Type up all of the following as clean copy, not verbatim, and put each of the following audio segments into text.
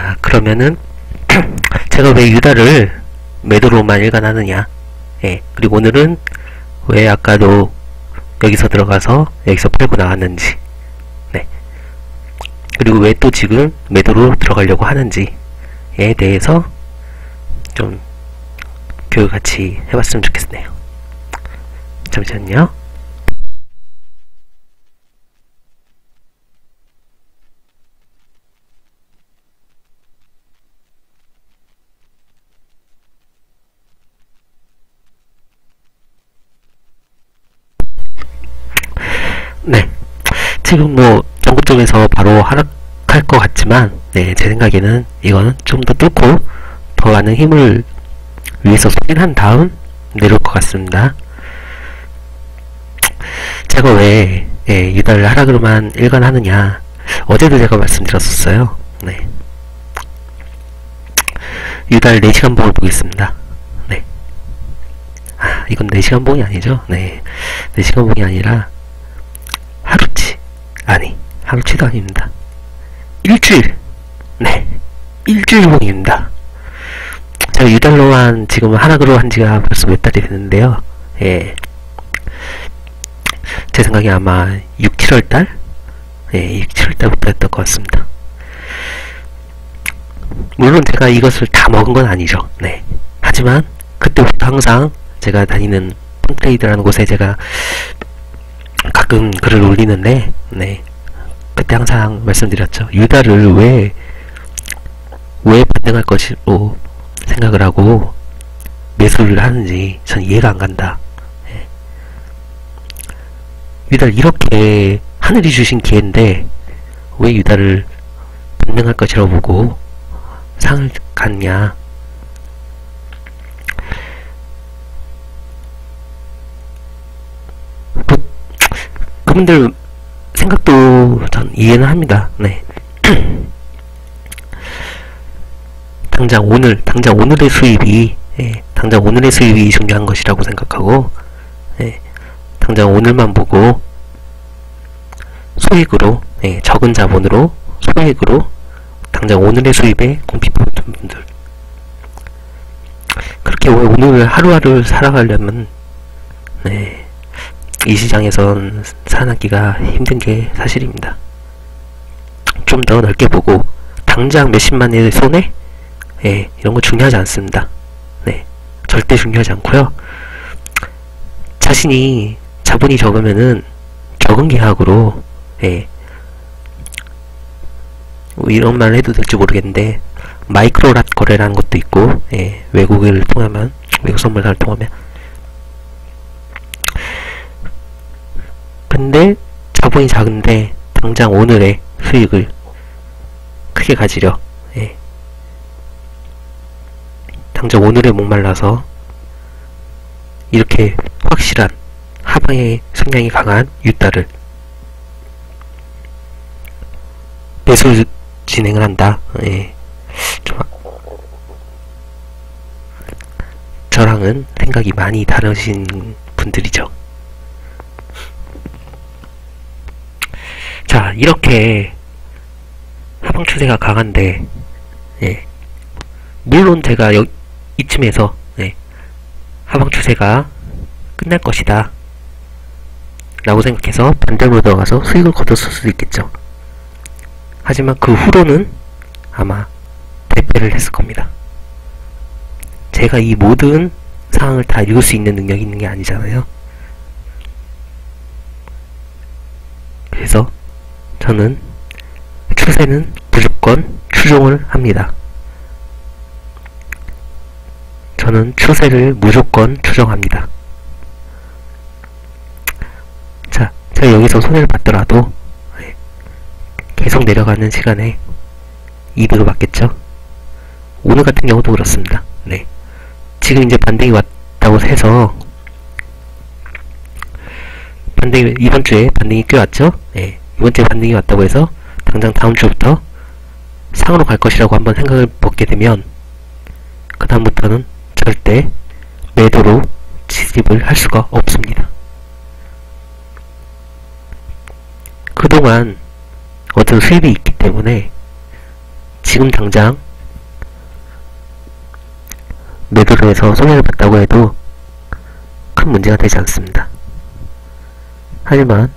자, 그러면은 제가 왜 유다를 매도로만 일관하느냐. 예, 그리고 오늘은 왜 아까도 여기서 들어가서 여기서 팔고 나왔는지, 네, 그리고 왜 또 지금 매도로 들어가려고 하는지에 대해서 좀 교육 같이 해봤으면 좋겠네요. 잠시만요. 네, 지금 뭐 전국적에서 바로 하락할 것 같지만, 네, 제 생각에는 이거는 좀 더 뚫고 더 많은 힘을 위에서 소진한 다음 내려올 것 같습니다. 제가 왜 유다를 하락으로만 일관하느냐, 어제도 제가 말씀드렸었어요. 네, 유다를 4시간 봉을 보겠습니다. 네, 이건 4시간 봉이 아니죠. 네, 4시간 봉이 아니라 하루치, 아니 하루치도 아닙니다. 일주일, 네, 일주일봉입니다. 제가 유달로만 지금 하락으로 한지가 벌써 몇 달이 됐는데요. 예, 제 생각에 아마 6, 7월달? 예, 6, 7월달부터 했던 것 같습니다. 물론 제가 이것을 다 먹은 건 아니죠. 네, 하지만 그때부터 항상 제가 다니는 폰트레이드라는 곳에 제가 가끔 글을 올리는데, 네, 그때 항상 말씀드렸죠. 유다를 왜 반등할 것으로 생각을 하고 매수를 하는지 전 이해가 안 간다. 네. 유다를 이렇게 하늘이 주신 기회인데 왜 유다를 반등할 것이라고 보고 상을 갔냐. 그분들 생각도 전 이해는 합니다. 네. 당장 오늘의 수입이, 당장 오늘의 수입이 중요한 것이라고 생각하고, 당장 오늘만 보고 소액으로, 적은 자본으로 소액으로 당장 오늘의 수입에 공피하는 분들, 그렇게 오늘 하루하루 살아가려면, 네, 이 시장에선 살아남기가 힘든 게 사실입니다. 좀 더 넓게 보고 당장 몇십만의 손해? 예, 이런 거 중요하지 않습니다. 네, 절대 중요하지 않고요. 자신이 자본이 적으면은 적은 계약으로, 뭐 이런 말 해도 될지 모르겠는데 마이크로랏 거래라는 것도 있고, 외국을 통하면, 외국 선물사를 통하면, 근데 자본이 작은데 당장 오늘의 수익을 크게 가지려, 당장 오늘에 목말라서 이렇게 확실한 하방의 성향이 강한 유다를 매수 진행을 한다. 좀 저랑은 생각이 많이 다르신 분들이죠. 자, 이렇게 하방 추세가 강한데, 물론 제가 이쯤에서, 하방 추세가 끝날 것이다 라고 생각해서 반대로 들어가서 수익을 거뒀을 수도 있겠죠. 하지만 그 후로는 아마 대패를 했을 겁니다. 제가 이 모든 상황을 다 읽을 수 있는 능력이 있는 게 아니잖아요. 그래서 저는 추세는 무조건 추종을 합니다. 저는 추세를 무조건 추정합니다. 자, 제가 여기서 손해를 봤더라도 계속 내려가는 시간에 이득을 받겠죠. 오늘 같은 경우도 그렇습니다. 네, 지금 이제 반등이 왔다고 해서 이번 주에 반등이 꽤 왔죠. 이번 주에 반등이 왔다고 해서 당장 다음 주부터 상으로 갈 것이라고 한번 생각을 먹게 되면 그 다음부터는 절대 매도로 진입을 할 수가 없습니다. 그동안 어떤 수입이 있기 때문에 지금 당장 매도를 해서 손해를 봤다고 해도 큰 문제가 되지 않습니다. 하지만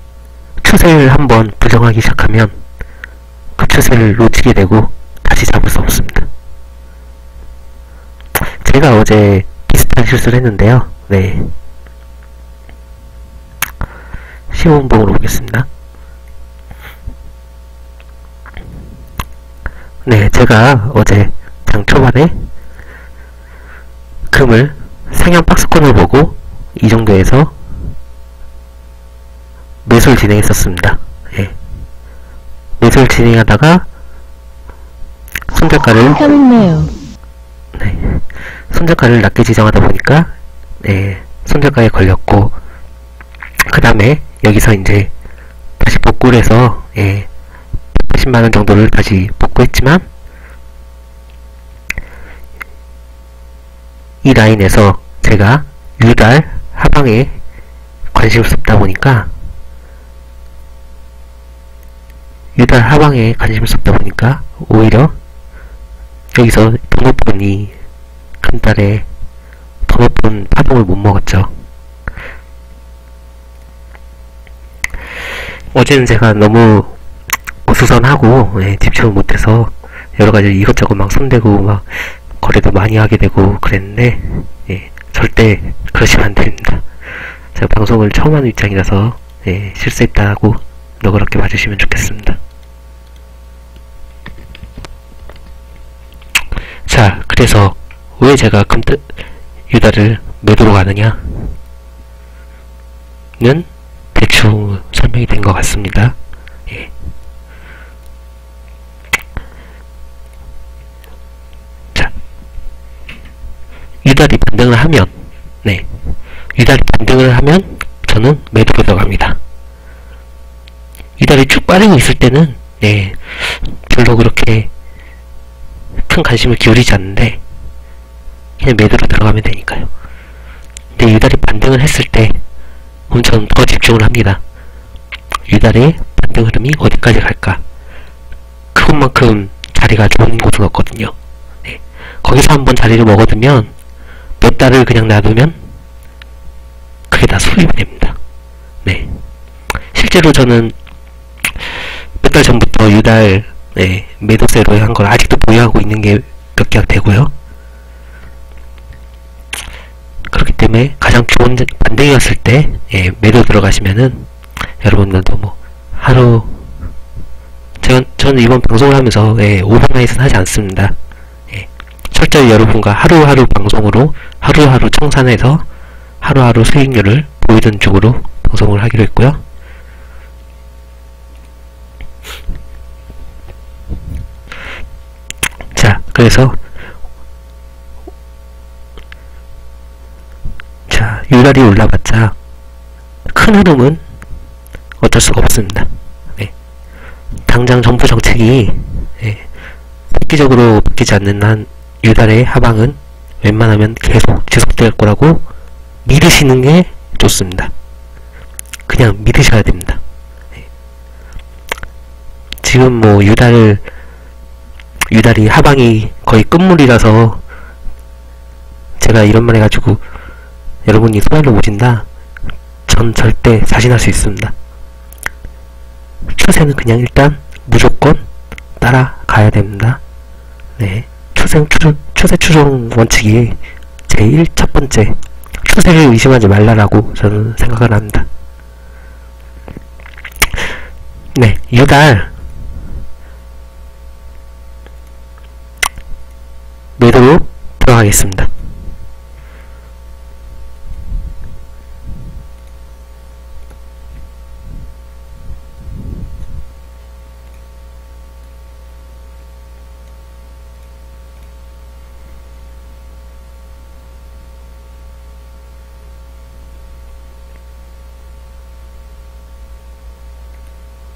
추세를 한번 부정하기 시작하면 그 추세를 놓치게 되고 다시 잡을 수 없습니다. 제가 어제 비슷한 실수를 했는데요. 네. 시험봉으로 보겠습니다. 네, 제가 어제 장 초반에 금을 상향 박스권을 보고 이 정도에서 매수를 진행했었습니다. 예. 매수를 진행하다가 손절가를 네, 손절가를 낮게 지정하다 보니까 네, 손절가에 걸렸고 그 다음에 여기서 이제 다시 복구를 해서 예, 180만원 정도를 다시 복구했지만 이 라인에서 제가 유달 하방에 관심을 쏟다 보니까 오히려 여기서 더 높은 이 금달에 더 높은 파동을 못 먹었죠. 어제는 제가 너무 어수선하고 집중을 못해서 여러가지 이것저것 막 손대고 막 거래도 많이 하게 되고 그랬는데 절대 그러시면 안됩니다. 제가 방송을 처음 하는 입장이라서 실수했다고 너그럽게 봐주시면 좋겠습니다. 자, 그래서 왜 제가 유달을 매도로 가느냐는 대충 설명이 된 것 같습니다. 예. 자, 유달이 반등을 하면, 유달이 반등을 하면 저는 매도로 들어갑니다. 유달이 쭉 빠지고 있을 때는 별로 그렇게 큰 관심을 기울이지 않는데 그냥 매도로 들어가면 되니까요. 근데 유달이 반등을 했을 때 그럼 저는 더 집중을 합니다. 유달의 반등 흐름이 어디까지 갈까? 그것만큼 자리가 좋은 곳은 없거든요. 거기서 한번 자리를 먹어두면 몇 달을 그냥 놔두면 그게 다 수입이 됩니다. 실제로 저는 몇 달 전부터 유달 매도세로 한 걸 아직도 보유하고 있는 게 몇 개가 되고요. 그렇기 때문에 가장 좋은 반등이었을 때 매도 들어가시면은 여러분들도 뭐 하루 저는 이번 방송을 하면서 오버나잇은 하지 않습니다. 철저히 여러분과 하루하루 방송으로 하루하루 청산해서 하루하루 수익률을 보이던 쪽으로 방송을 하기로 했고요. 자, 그래서 유달이 올라봤자 큰 흐름은 어쩔 수가 없습니다. 당장 정부 정책이 획기적으로 바뀌지 않는 한 유달의 하방은 웬만하면 계속 지속될 거라고 믿으시는 게 좋습니다. 그냥 믿으셔야 됩니다. 지금 뭐 유달이 하방이 거의 끝물이라서 제가 이런 말 해가지고 여러분이 손해를 보신다? 전 절대 자신할 수 있습니다. 추세는 그냥 일단 무조건 따라가야 됩니다. 추세 추종 원칙이 제일 첫 번째, 추세를 의심하지 말라라고 저는 생각을 합니다. 유달 매도로 들어가겠습니다.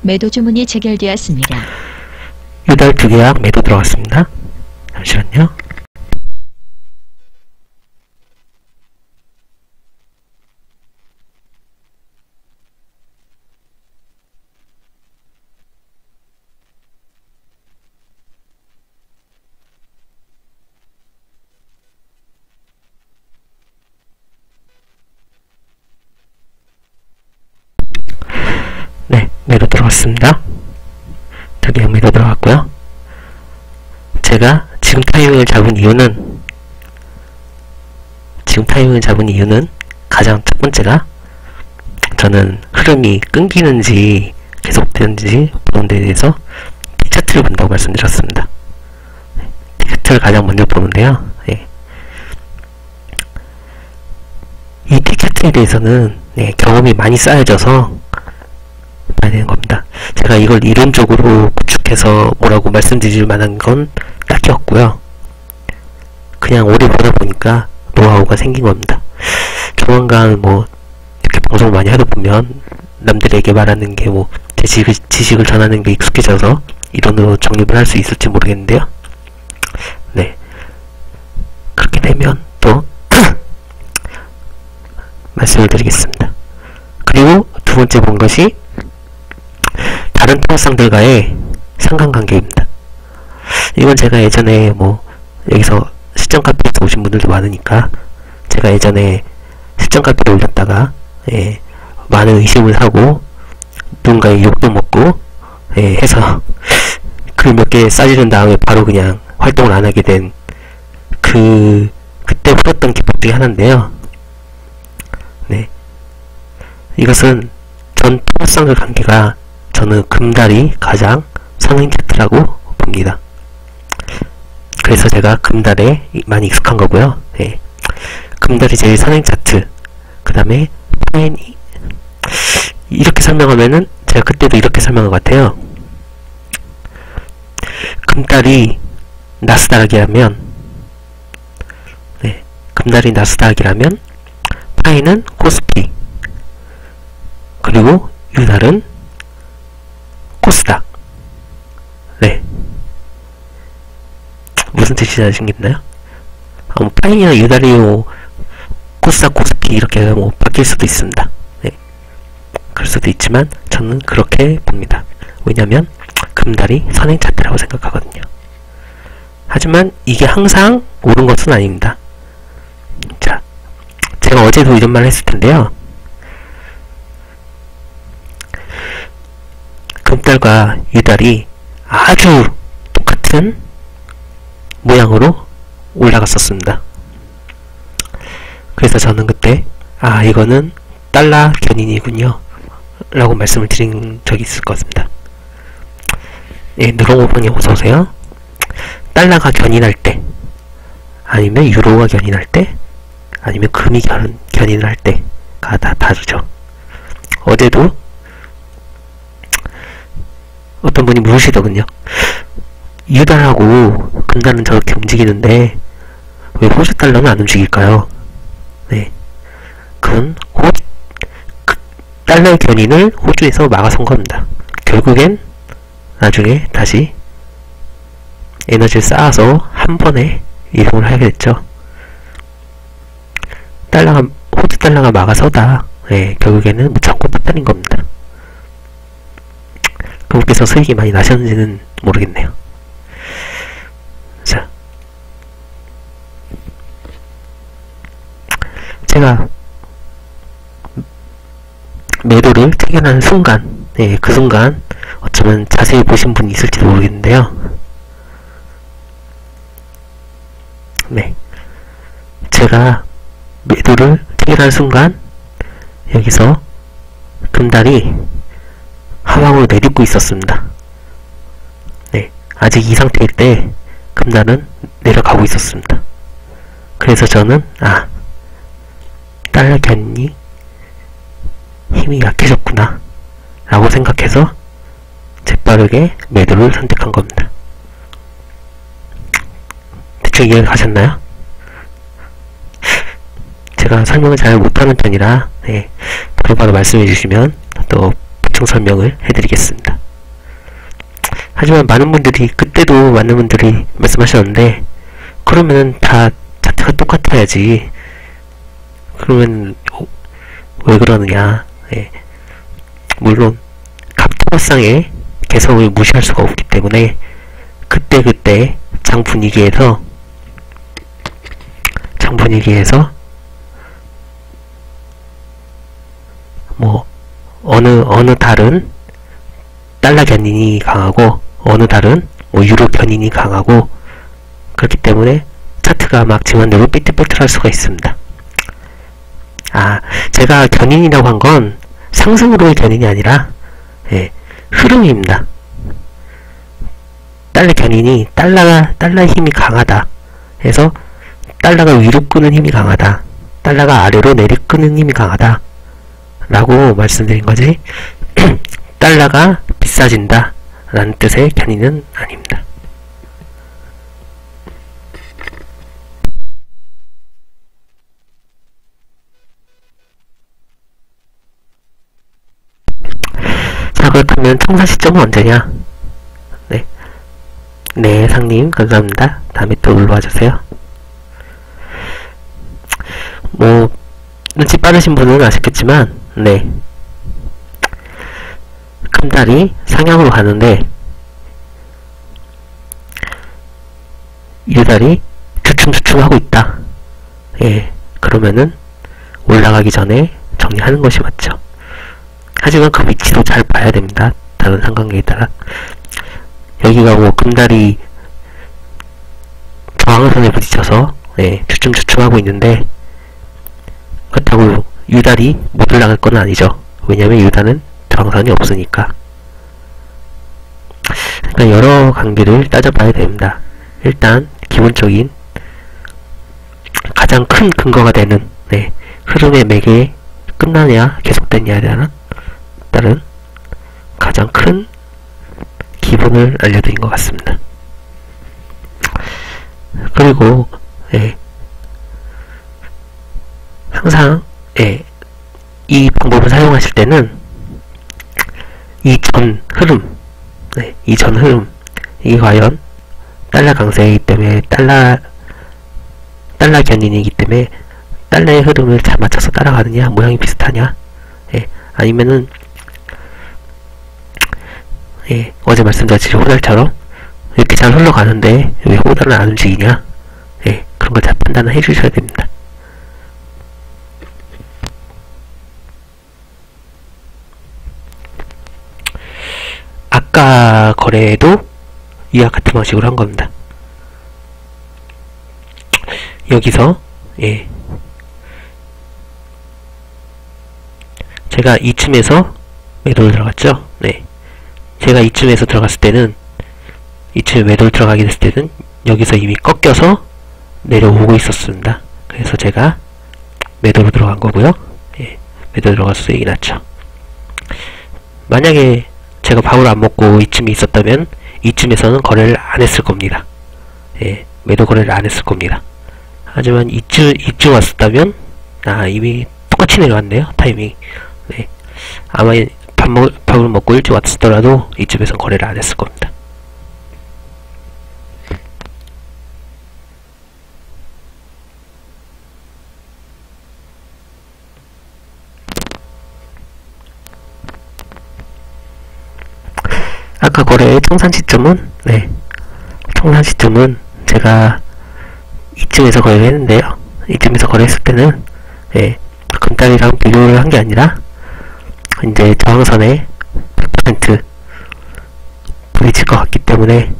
매도 주문이 체결되었습니다. 유달 2계약 매도 들어갔습니다. 잠시만요. 됐습니다. 드디어 매도 들어갔고요. 제가 지금 타이밍을 잡은 이유는 가장 첫 번째가 저는 흐름이 끊기는지 계속되는지 보는 데 대해서 T차트를 본다고 말씀드렸습니다. T차트를 가장 먼저 보는데요. 이 T차트에 대해서는 경험이 많이 쌓여져서 봐야 되는 겁니다. 제가 이걸 이론적으로 구축해서 뭐라고 말씀드릴 만한 건 딱히 없고요. 그냥 오래 보다 보니까 노하우가 생긴 겁니다. 조만간 뭐 이렇게 방송을 많이 하다 보면 남들에게 말하는 게 뭐 지식을 전하는 게 익숙해져서 이론으로 정립을 할 수 있을지 모르겠는데요. 네, 그렇게 되면 또 말씀을 드리겠습니다. 그리고 두 번째 본 것이 다른 통화상들과의 상관관계입니다. 이건 제가 예전에 뭐 여기서 시점 카피에서 오신 분들도 많으니까 제가 예전에 시점 카피를 올렸다가 많은 의심을 사고 누군가의 욕도 먹고 해서 글 몇 개 싸지른 다음에 바로 그냥 활동을 안 하게 된 그때 풀었던 기법 중에 하나인데요. 네, 이것은 전 통화상들 관계가 저는 금달이 가장 선행 차트라고 봅니다. 그래서 제가 금달에 많이 익숙한 거고요. 금달이 제일 선행 차트, 그 다음에 파인이 이렇게 설명하면은 제가 그때도 이렇게 설명한 것 같아요. 금달이 나스닥이라면 파이는 코스피, 그리고 유달은 코스닥. 네, 무슨 뜻이 아시겠나요? 파이나 유달이요, 코스닥, 코스피 이렇게 뭐 바뀔 수도 있습니다. 네, 그럴 수도 있지만 저는 그렇게 봅니다. 왜냐면 금달이 선행 차트라고 생각하거든요. 하지만 이게 항상 옳은 것은 아닙니다. 자, 제가 어제도 이런 말을 했을 텐데요. 금달과 유달이 아주 똑같은 모양으로 올라갔었습니다. 그래서 저는 그때 이거는 달러 견인이군요 라고 말씀을 드린 적이 있을 것입니다. 누렁오방님 어서오세요. 달러가 견인할 때, 아니면 유로가 견인할 때, 아니면 금이 견인을 할 때가 다 다르죠. 어제도 어떤 분이 물으시더군요. 유달하고 금달은 저렇게 움직이는데 왜 호주 달러는 안 움직일까요? 네, 그건 달러의 견인을 호주에서 막아선 겁니다. 결국엔 나중에 다시 에너지를 쌓아서 한 번에 이동을 하게 됐죠. 호주 달러가 막아서다 결국에는 무참고 빠뜨린 겁니다. 그분께서 수익이 많이 나셨는지는 모르겠네요. 자, 제가 매도를 체결하는 순간, 그 순간 어쩌면 자세히 보신 분이 있을지도 모르겠는데요. 네, 제가 매도를 체결하는 순간 여기서 금달이 하방으로 내딛고 있었습니다. 네, 아직 이 상태일 때 금달은 내려가고 있었습니다. 그래서 저는 달러 견인이 힘이 약해졌구나 라고 생각해서 재빠르게 매도를 선택한 겁니다. 대충 이해가 가셨나요? 제가 설명을 잘 못하는 편이라 바로 말씀해 주시면 또 보충 설명을 해드리겠습니다. 하지만 그때도 많은 분들이 말씀하셨는데, 그러면은 다 차트가 똑같아야지, 그러면 왜 그러느냐. 물론 갑투어상의 개성을 무시할 수가 없기 때문에 그때 장 분위기에서 뭐 어느 다른 달러 견인이 강하고 어느 달은 뭐 유로 견인이 강하고 그렇기 때문에 차트가 막 지만대로 삐뚤삐뚤할 수가 있습니다. 제가 견인이라고 한 건 상승으로의 견인이 아니라 흐름입니다. 달러 견인이 달러의 힘이 강하다 해서 달러가 위로 끄는 힘이 강하다, 달러가 아래로 내리끄는 힘이 강하다 라고 말씀드린 거지 달러가 비싸진다 라는 뜻의 견인은 아닙니다. 자, 그렇다면 청산 시점은 언제냐? 네, 상님 감사합니다. 다음에 또 놀러와주세요. 뭐 눈치 빠르신 분은 아시겠지만 금달이 상향으로 가는데 유달이 주춤주춤 하고 있다. 그러면은 올라가기 전에 정리하는 것이 맞죠. 하지만 그 위치도 잘 봐야 됩니다. 다른 상관계에 따라. 여기가 뭐 금달이 저항선에 부딪혀서 주춤주춤 하고 있는데 그렇다고 유달이 못 올라갈 건 아니죠. 왜냐면 유달은 저항선이 없으니까. 그러니까 여러 관계를 따져봐야 됩니다. 일단 기본적인 가장 큰 근거가 되는 흐름의 매개 끝나냐 계속되냐에 따른 가장 큰 기본을 알려드린 것 같습니다. 그리고 항상 이 방법을 사용하실 때는 이 전 흐름 이게 과연 달러 강세이기 때문에 달러 견인이기 때문에 달러의 흐름을 잘 맞춰서 따라가느냐, 모양이 비슷하냐, 아니면은 어제 말씀드렸듯이 호달처럼 이렇게 잘 흘러가는데 왜 호달은 안 움직이냐, 그런 걸 잘 판단을 해주셔야 됩니다. 아까 거래도 이와 같은 방식으로 한 겁니다. 여기서 제가 이쯤에서 매도를 들어갔죠. 제가 이쯤에서 들어갔을 때는, 이쯤에 매도를 들어가게 됐을 때는 여기서 이미 꺾여서 내려오고 있었습니다. 그래서 제가 매도로 들어간 거고요. 매도 들어가서 수익이 났죠. 만약에 제가 밥을 안 먹고 이쯤에 있었다면 이쯤에서는 거래를 안 했을 겁니다. 매도 거래를 안 했을 겁니다. 하지만 이쯤 왔었다면 이미 똑같이 내려왔네요. 타이밍. 아마 밥을 먹고 일찍 왔었더라도 이쯤에선 거래를 안 했을 겁니다. 아까 거래의 청산 시점은 제가 이쯤에서 거래를 했는데요. 이쯤에서 거래했을 때는 금달이랑 비교를 한 게 아니라 이제 저항선에 100% 부딪힐 것 같기 때문에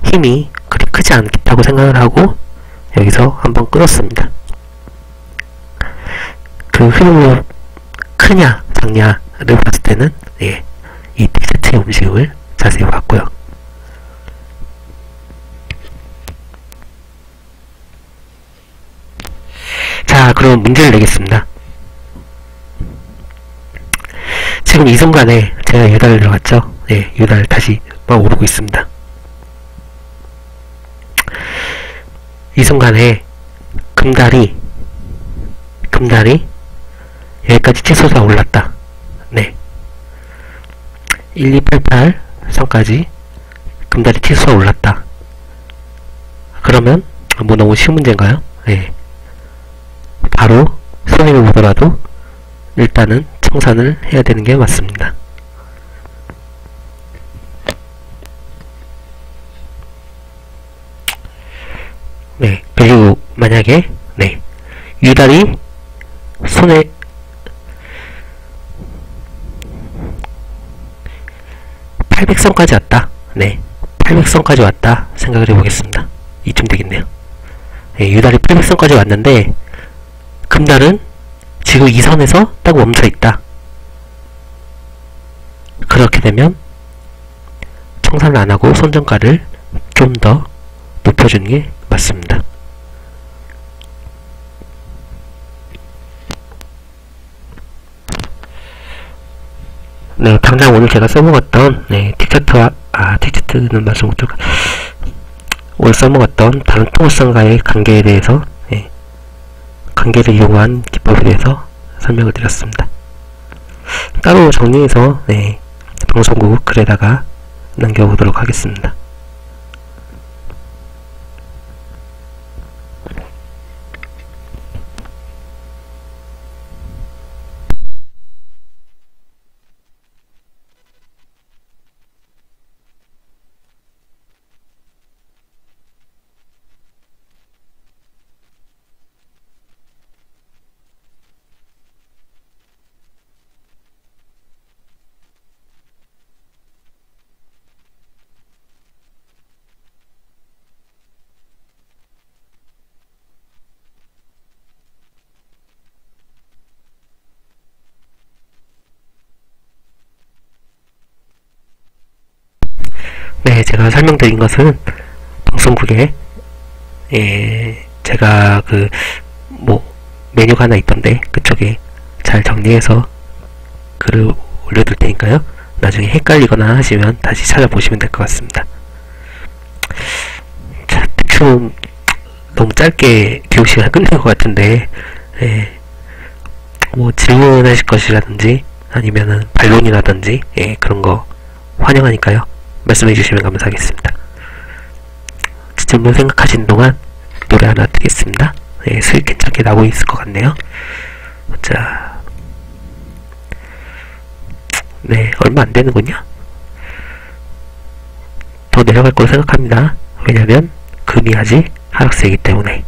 힘이 그리 크지 않다고 생각을 하고 여기서 한번 끌었습니다. 그 흐름이 크냐 작냐를 봤을 때는 이 T세트의 움직임을 자세히 봤고요. 자, 그럼 문제를 내겠습니다. 지금 이 순간에 제가 유달을 들어갔죠. 유달 다시 막 오르고 있습니다. 이 순간에 금달이 여기까지 치솟아 올랐다. 1288 선까지 금달이 치솟아 올랐다. 그러면 뭐 너무 쉬운 문제인가요? 바로 손해를 보더라도 일단은 청산을 해야 되는 게 맞습니다. 그리고 만약에 유달이 800선까지 왔다. 네, 800선까지 왔다 생각을 해보겠습니다. 이쯤 되겠네요. 네, 유달이 800선까지 왔는데 금달은 지금 이 선에서 딱 멈춰있다. 그렇게 되면 청산을 안하고 손전가를 좀 더 높여주는 게 맞습니다. 네, 당장 오늘 제가 써먹었던 틱차트는 말씀 못드고 오늘 써먹었던 다른 통화상과의 관계에 대해서 관계를 이용한 기법에 대해서 설명을 드렸습니다. 따로 정리해서 방송국 글에다가 남겨보도록 하겠습니다. 네, 제가 설명드린 것은 방송국에 제가 메뉴가 하나 있던데 그쪽에 잘 정리해서 글을 올려둘 테니까요. 나중에 헷갈리거나 하시면 다시 찾아보시면 될 것 같습니다. 자, 대충 너무 짧게 교육 시간 끝낸 것 같은데 질문하실 것이라든지 아니면은 반론이라든지 그런 거 환영하니까요. 말씀해 주시면 감사하겠습니다. 질문 생각하시는 동안 노래 하나 듣겠습니다. 수익 괜찮게 나오고 있을 것 같네요. 자, 네, 얼마 안 되는군요. 더 내려갈 거로 생각합니다. 왜냐면 금이 아직 하락세이기 때문에.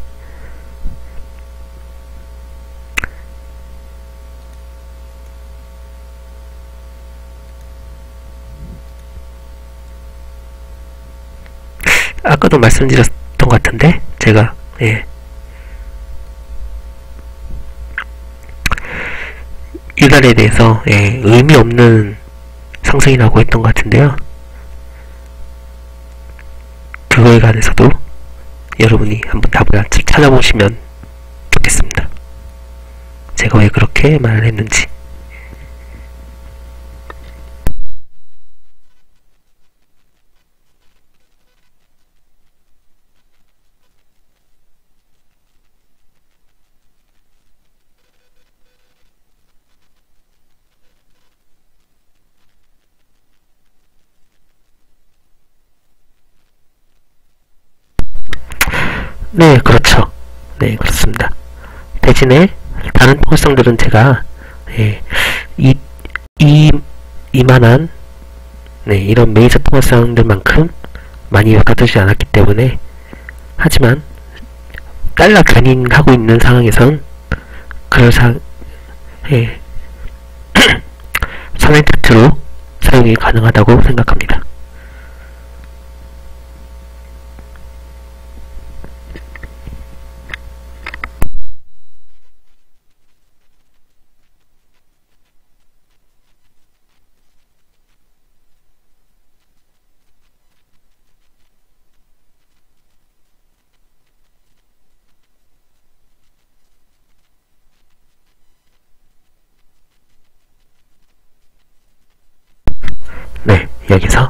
아까도 말씀드렸던 것 같은데 제가 이달에 대해서 의미 없는 상승이라고 했던 것 같은데요. 그거에 관해서도 여러분이 한번 답을 찾아보시면 좋겠습니다. 제가 왜 그렇게 말을 했는지. 네, 그렇죠. 네, 그렇습니다. 대신에 다른 통화성들은 제가 이만한 이런 메이저 통화성들만큼 많이 가두지 않았기 때문에, 하지만 달러 견인하고 있는 상황에선 그럴 선행 차트로 사용이 가능하다고 생각합니다. 네, 여기서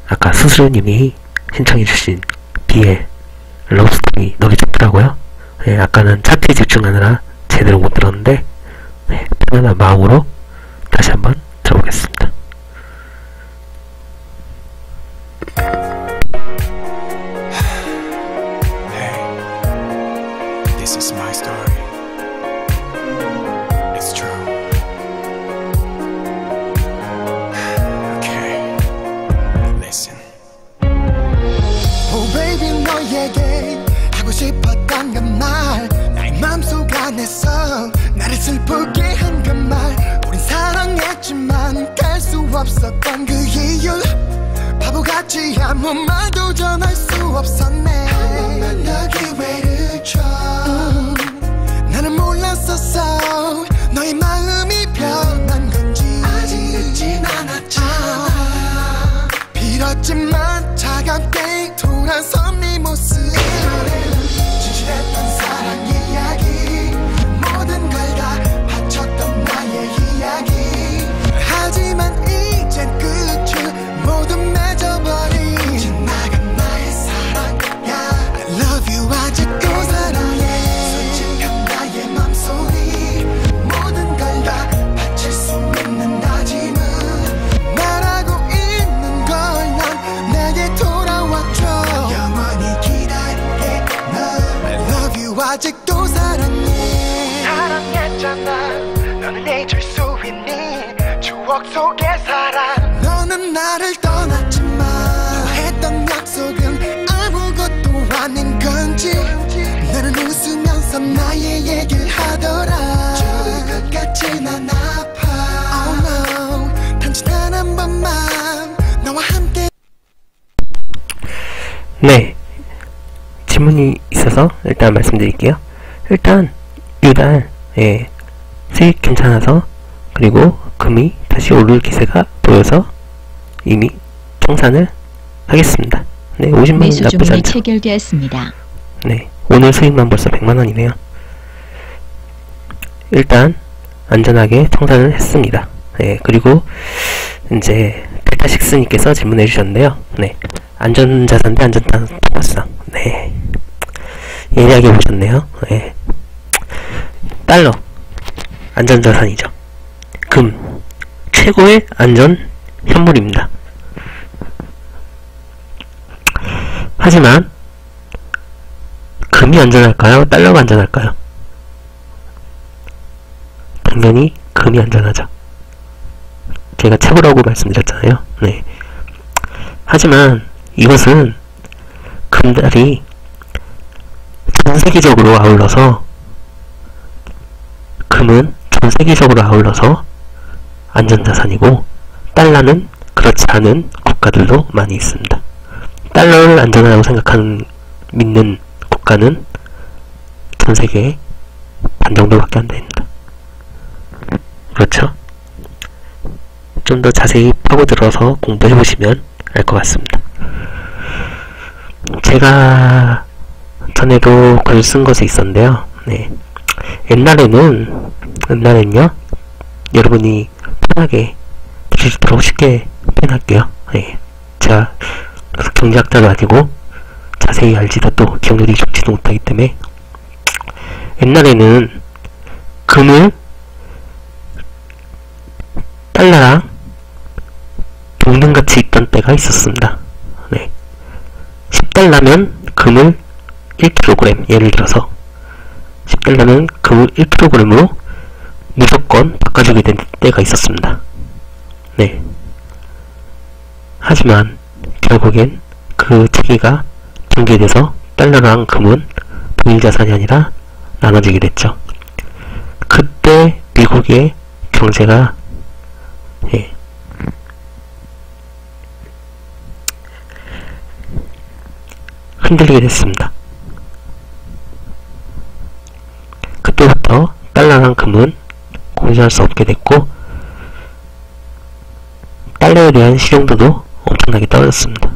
아까 수수님이 신청해주신 비의 러브스토리 너무 좋더라고요. 네, 아까는 차트에 집중하느라 제대로 못 들었는데 편안한 마음으로 다시 한번 들어보겠습니다. Hey, this is my story. It's true. 싶었던 그 말 나의 맘속 안에서 나를 슬프게 한 그 말 우린 사랑했지만 갈 수 없었던 그 이유 바보같이 아무 말도 전할 수 없었네. 한 번만 더 기회를 줘. 나는 몰랐었어 너의 마음이 변한 건지. 아직 늦진 않았잖아. 빌었지만 차갑게 돌아선 네 모습. 진실했던 사랑 이야기 모든 걸 다 바쳤던 나의 이야기. 하지만 이젠 끝을 모두 맺어버린 지나간 나의 사랑야. I love you 아직도 사랑해. 솔직한 나의 맘소리 모든 걸 다 바칠 수 있는 다짐은 말하고 있는 걸 난 내게 돌아와줘. 영원히 기다릴게 널. I love you 아직도 사랑해. 사랑했잖아 너는 잊을 수 있니. 추억 속에 살아. 너는 나를 떠났지만 너 했던 약속은 아무것도 아닌 건지. 나는 웃으면서 나의 얘기를 하더라. 죽을 것 같이 난 아파. Oh no 단지 단 한 번만 너와 함께. 네, 질문이 있어서 일단 말씀드릴게요. 일단 유달 수익 괜찮아서 그리고 금이 다시 오를 기세가 보여서 이미 청산을 하겠습니다. 네, 50만원 매수 나쁘지 주문이 않죠. 체결되었습니다. 네, 오늘 수익만 벌써 100만원이네요. 일단 안전하게 청산을 했습니다. 네, 그리고 이제 델타식스님께서 질문해 주셨는데요. 네, 안전자산 대 안전통화상. 네, 예리하게 보셨네요. 네, 달러 안전자산이죠. 금 최고의 안전 현물입니다. 하지만 금이 안전할까요? 달러가 안전할까요? 당연히 금이 안전하죠. 제가 최고라고 말씀드렸잖아요. 네. 하지만 이것은 금달이 전세계적으로 아울러서 금은 전세계적으로 아울러서 안전자산이고 달러는 그렇지 않은 국가들도 많이 있습니다. 달러를 안전하다고 생각하는 믿는 국가는 전세계에 반 정도밖에 안 됩니다. 그렇죠? 좀 더 자세히 파고들어서 공부해보시면 알 것 같습니다. 제가 전에도 글 쓴 것이 있었는데요. 네. 옛날에는요, 여러분이 편하게 들을 수 있도록 쉽게 표현할게요. 네. 제가 경제학자도 아니고 자세히 알지도 또 기억력이 좋지도 못하기 때문에 옛날에는 금을 달러랑 동등같이 있던 때가 있었습니다. 네. 10달러면 금을 1kg, 예를 들어서 10달러면 금을 1kg으로 무조건 바꿔주게 된 때가 있었습니다. 네. 하지만 결국엔 그 체계가 붕괴돼서 달러랑 금은 동일자산이 아니라 나눠지게 됐죠. 그때 미국의 경제가 흔들리게 됐습니다. 그때부터 달러랑 금은 공존할 수 없게 됐고 달러에 대한 실용도도 엄청나게 떨어졌습니다.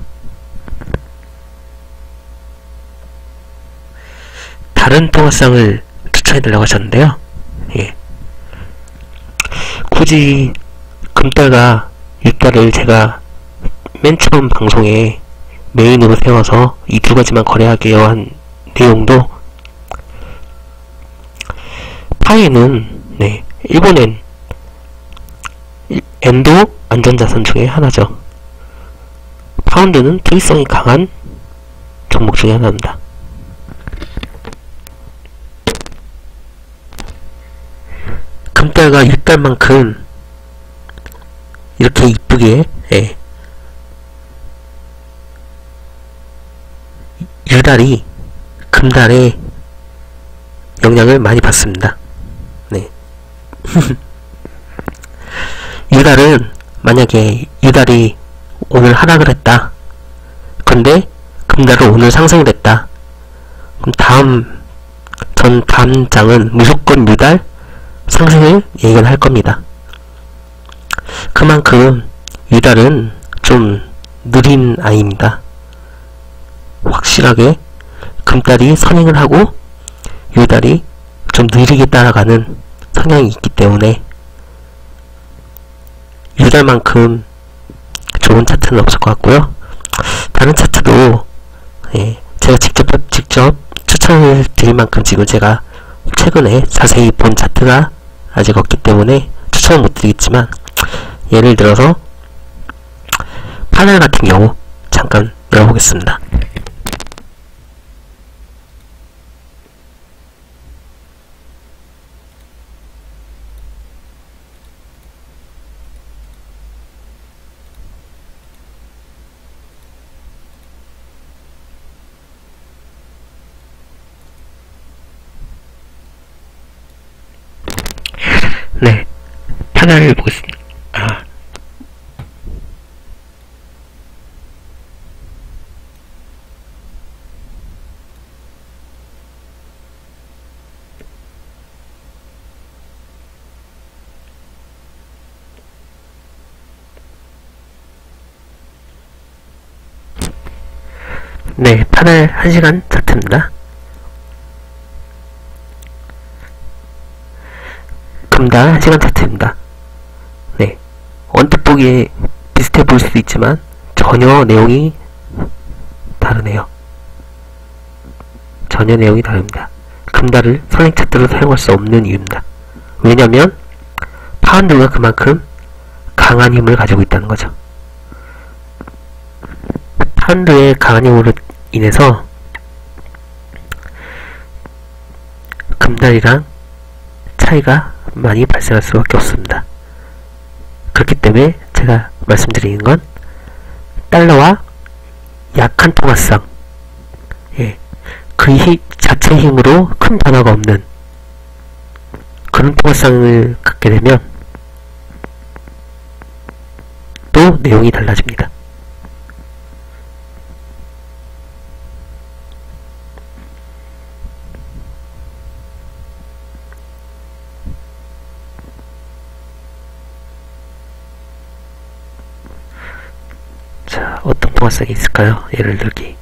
다른 통화상을 추천해달라고 하셨는데요. 예. 굳이 금달과 유달을 제가 맨 처음 방송에 메인으로 세워서 이 두 가지만 거래하게 한 내용도 파이는 일본엔 엔도 안전자산 중에 하나죠. 파운드는 투기성이 강한 종목 중에 하나입니다. 금달과 유달만큼 이렇게 이쁘게 유달이 금달의 영향을 많이 받습니다. 네. 유달은 만약에 유달이 오늘 하락을 했다. 근데 금달은 오늘 상승이 됐다. 그럼 다음 장은 무조건 유달 상승을 예견할 겁니다. 그만큼 유달은 좀 느린 아이입니다. 확실하게 금달이 선행을 하고 유달이 좀 느리게 따라가는 성향이 있기 때문에 유달만큼 좋은 차트는 없을 것 같고요. 다른 차트도 제가 직접 추천을 드릴 만큼 지금 제가 최근에 자세히 본 차트가 아직 없기 때문에 추천을 못 드리겠지만, 예를 들어서 파넬 같은 경우 잠깐 열어보겠습니다. 네, 파넬을 보겠습니다. 네, 파넬 1시간 차트입니다. 금달 1시간 차트입니다. 네, 언뜻 보기에 비슷해 보일 수도 있지만 전혀 내용이 다르네요. 전혀 내용이 다릅니다. 금달을 선행 차트로 사용할 수 없는 이유입니다. 왜냐면 파운드가 그만큼 강한 힘을 가지고 있다는 거죠. 파운드의 강한 힘으로 인해서 금달이랑 차이가 많이 발생할 수밖에 없습니다. 그렇기 때문에 제가 말씀드리는 건 달러와 약한 통화성, 그 자체 힘으로 큰 변화가 없는 그런 통화성을 갖게 되면 또 내용이 달라집니다. 자, 어떤 통화성이 있을까요? 예를 들기.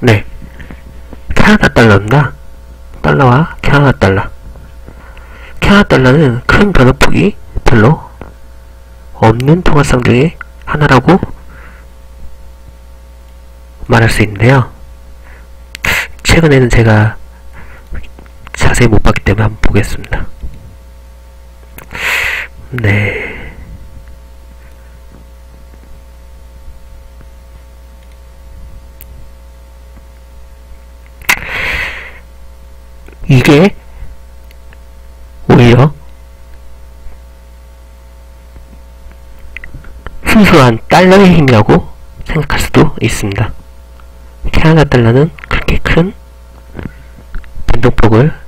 네, 캐나다 달러입니다. 달러와 캐나다 달러. 캐나다 달러는 큰 변화폭이 별로 없는 통화성 중에 하나라고 말할 수 있는데요. 최근에는 제가 자세히 못 봤기 때문에 한번 보겠습니다. 네. 이게 오히려 순수한 달러의 힘이라고 생각할 수도 있습니다. 캐나다 달러는 그렇게 큰 변동폭을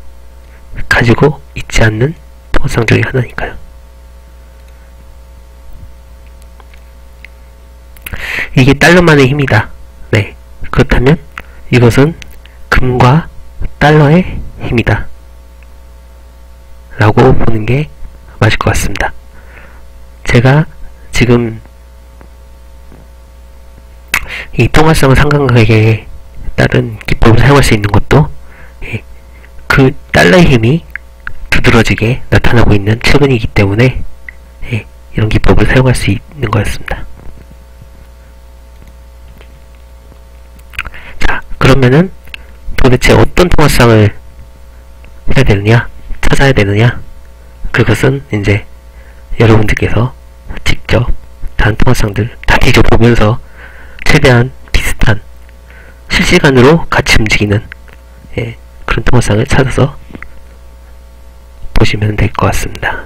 가지고 있지 않는 통화성 중에 하나니까요. 이게 달러만의 힘이다. 네, 그렇다면 이것은 금과 달러의 힘이다 라고 보는 게 맞을 것 같습니다. 제가 지금 이 통화성을 상관관계에 따른 기법을 사용할 수 있는 것도 그 달러의 힘이 두드러지게 나타나고 있는 최근이기 때문에 이런 기법을 사용할 수 있는 거였습니다. 자, 그러면은 도대체 어떤 통화성을 해야 되느냐, 찾아야 되느냐, 그것은 이제 여러분들께서 직접 다른 OT죠. 보면서 최대한 비슷한 실시간으로 같이 움직이는 그런 동영상을 찾아서 보시면 될 것 같습니다.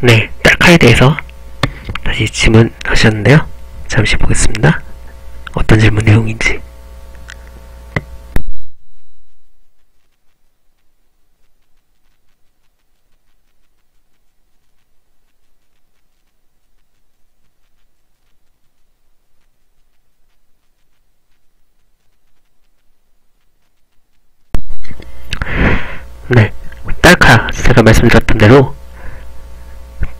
네, 딸카에 대해서 다시 질문하셨는데요. 잠시 보겠습니다. 어떤 질문 내용인지. 네, 딸카 제가 말씀드렸던 대로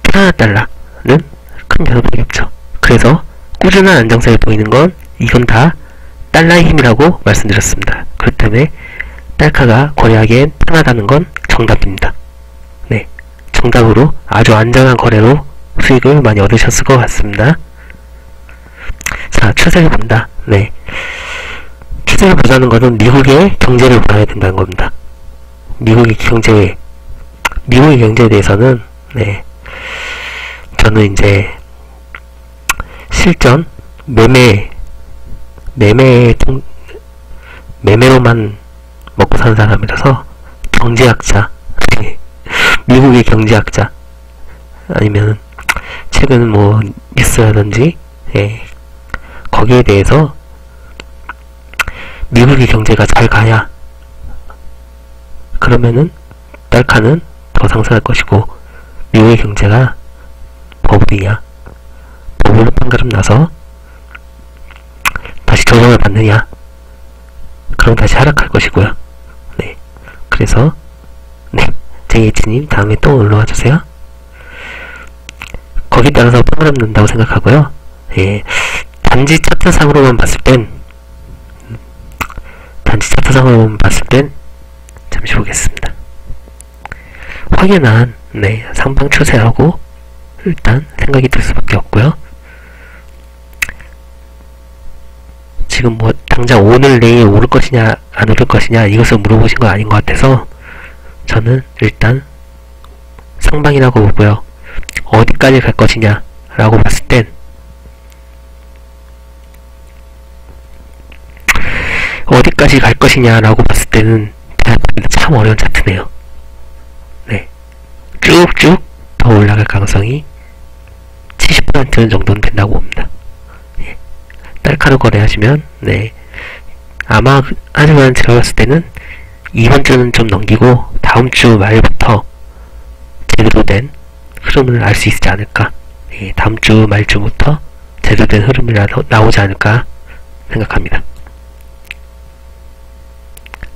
$1는 큰 변동이 없죠. 그래서 꾸준한 안정성이 보이는 건 이건 다 달러의 힘이라고 말씀드렸습니다. 그렇기 때문에 딸카가 거래하기엔 편하다는 건 정답입니다. 네, 정답으로 아주 안전한 거래로 수익을 많이 얻으셨을 것 같습니다. 자, 추세를 본다. 네, 추세를 보자는 것은 미국의 경제를 봐야 된다는 겁니다. 미국의 경제에 대해서는 저는 이제 실전 매매로만 먹고 사는 사람이라서 경제학자, 미국의 경제학자 아니면 최근 뭐 뉴스라든지 거기에 대해서 미국의 경제가 잘 가야 그러면은 딸카는 더 상승할 것이고, 미국의 경제가 버블이냐, 버블로 판가름 나서 다시 조정을 받느냐, 그럼 다시 하락할 것이고요. 네, 그래서 JH님 다음에 또 올라와 주세요. 거기에 따라서 판가름 난다고 생각하고요. 단지 차트상으로만 봤을 땐 잠시 보겠습니다. 확연한 상방 추세라고 일단 생각이 들 수밖에 없고요. 지금 뭐 당장 오늘 내일 오를 것이냐 안 오를 것이냐 이것을 물어보신 거 아닌 것 같아서 저는 일단 상방이라고 보고요. 어디까지 갈 것이냐 라고 봤을 땐 어디까지 갈 것이냐 라고 봤을 때는 참 어려운 차트네요. 네, 쭉쭉 더 올라갈 가능성이 70% 정도는 된다고 봅니다. 딸카로 거래하시면 아마, 하지만 제가 봤을 때는 이번 주는 좀 넘기고 다음 주 말부터 제대로 된 흐름을 알 수 있지 않을까. 다음 주 말주부터 제대로 된 흐름이 나오지 않을까 생각합니다.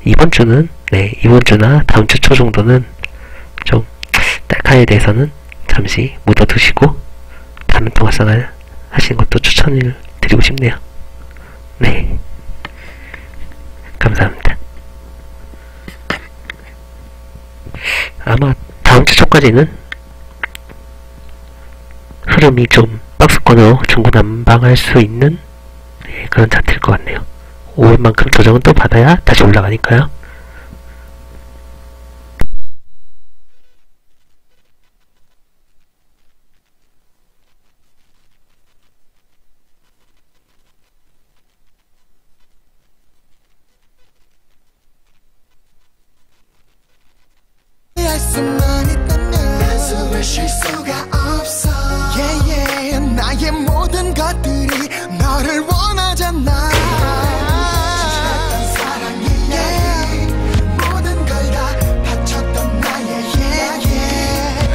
이번 주나 다음 주 초 정도는 좀 딸카에 대해서는 잠시 묻어두시고 다른 통화상을 하시는 것도 추천을 드리고 싶네요. 네, 감사합니다. 아마 다음 주 초까지는 흐름이 좀 박스권으로 중구난방할 수 있는 그런 차트일 것 같네요. 5월만큼 조정은 또 받아야 다시 올라가니까요. 할 수만 있다면 숨을 쉴 수가 없어. 나의 모든 것들이 너를 원하잖아. 모든 걸 다 바쳤던 나의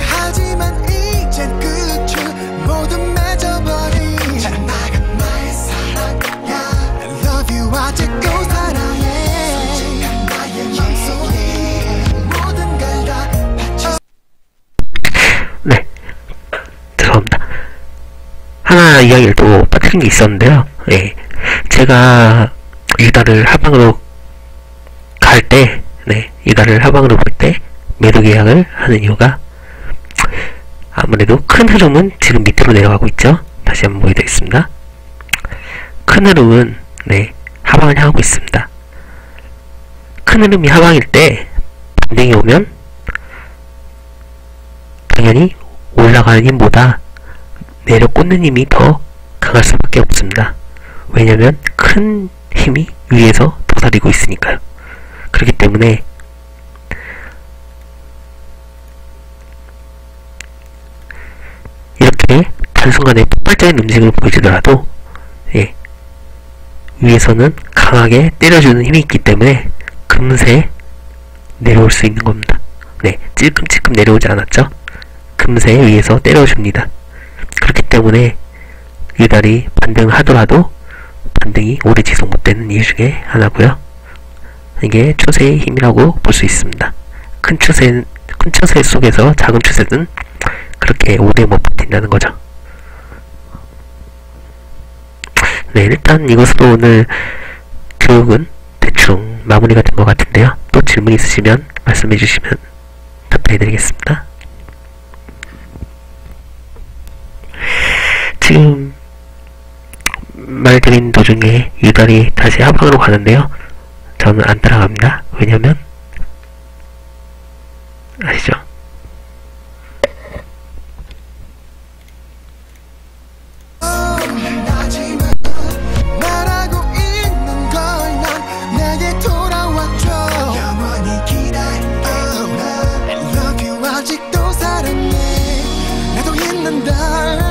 하지만 이젠 끝을 모두 맺어버린 나가 나의 사랑야. I love you 아직도 사랑해. 솔직한 나의 맘속에 모든 걸 다 바쳤. 이야기를 또 빠뜨린 게 있었는데요. 예. 제가 유다를 하방으로 갈 때, 네, 유다를 하방으로 볼 때 매도 계약을 하는 이유가 아무래도 큰 흐름은 지금 밑으로 내려가고 있죠. 다시 한번 보여드리겠습니다. 큰 흐름은 네, 하방을 향하고 있습니다. 큰 흐름이 하방일 때 반등이 오면 당연히 올라가는 힘보다 내려 꽂는 힘이 더 강할 수밖에 없습니다. 왜냐면 큰 힘이 위에서 도사리고 있으니까요. 그렇기 때문에 이렇게 단순간에 폭발적인 움직임을 보여주더라도 예, 위에서는 강하게 때려주는 힘이 있기 때문에 금세 내려올 수 있는 겁니다. 네, 찔끔찔끔 내려오지 않았죠? 금세 위에서 때려줍니다. 그렇기 때문에 유달이 반등하더라도 반등이 오래 지속 못되는 이유 중에 하나고요. 이게 추세의 힘이라고 볼 수 있습니다. 큰 추세 속에서 작은 추세는 그렇게 오래 못 버틴다는 거죠. 네, 일단 이것으로 오늘 교육은 대충 마무리가 된 것 같은데요. 또 질문 있으시면 말씀해 주시면 답변해 드리겠습니다. 지금 말드린 도중에 유달이 다시 하방으로 가는데요. 저는 안 따라갑니다. 왜냐면 아시죠? 말하고 있는 걸 난 내게 돌아와줘. 영원히 기다려. I love you 아직도 사랑해. 나도 있는 널